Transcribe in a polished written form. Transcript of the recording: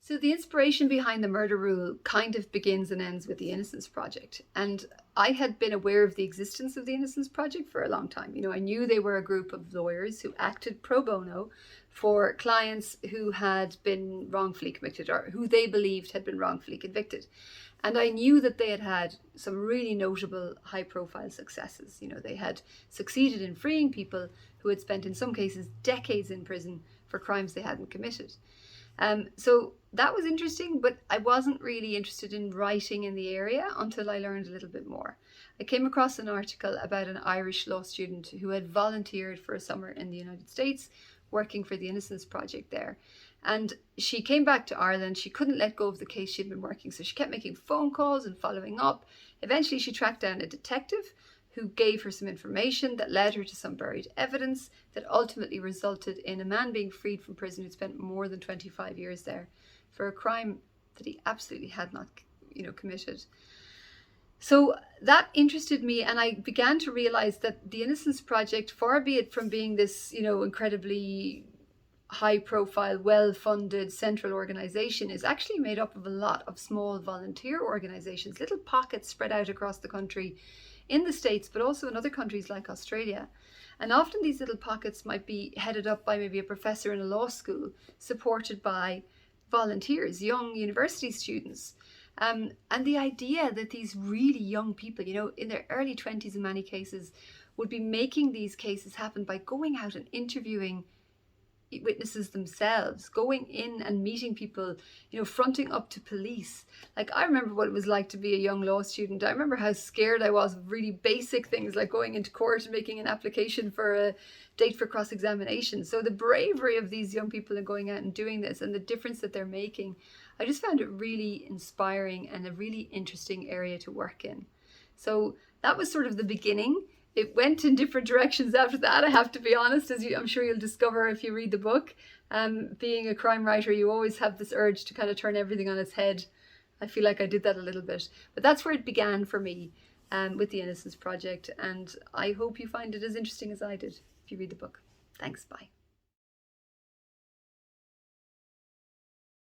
So the inspiration behind the murder rule kind of begins and ends with the Innocence Project. And I had been aware of the existence of the Innocence Project for a long time. You know, I knew they were a group of lawyers who acted pro bono for clients who had been wrongfully convicted, or who they believed had been wrongfully convicted. And I knew that they had had some really notable high-profile successes. You know, they had succeeded in freeing people who had spent, in some cases, decades in prison for crimes they hadn't committed. So that was interesting, but I wasn't really interested in writing in the area until I learned a little bit more. I came across an article about an Irish law student who had volunteered for a summer in the United States, working for the Innocence Project there. And she came back to Ireland. She couldn't let go of the case she'd been working, so she kept making phone calls and following up. Eventually, she tracked down a detective who gave her some information that led her to some buried evidence that ultimately resulted in a man being freed from prison who'd spent more than 25 years there for a crime that he absolutely had not, committed. So that interested me, and I began to realize that the Innocence Project, far be it from being this, incredibly high-profile, well-funded central organization, is actually made up of a lot of small volunteer organizations, little pockets spread out across the country, in the States, but also in other countries like Australia. And often these little pockets might be headed up by maybe a professor in a law school, supported by volunteers, young university students. And the idea that these really young people, in their early 20s in many cases, would be making these cases happen by going out and interviewing witnesses themselves, going in and meeting people, fronting up to police. Like, I remember what it was like to be a young law student. I remember how scared I was of really basic things like going into court and making an application for a date for cross-examination. So the bravery of these young people in going out and doing this, and the difference that they're making, I just found it really inspiring and a really interesting area to work in. So that was sort of the beginning. It went in different directions after that, I have to be honest, as I'm sure you'll discover if you read the book. Being a crime writer, you always have this urge to kind of turn everything on its head. I feel like I did that a little bit. But that's where it began for me, with the Innocence Project. And I hope you find it as interesting as I did if you read the book. Thanks, bye.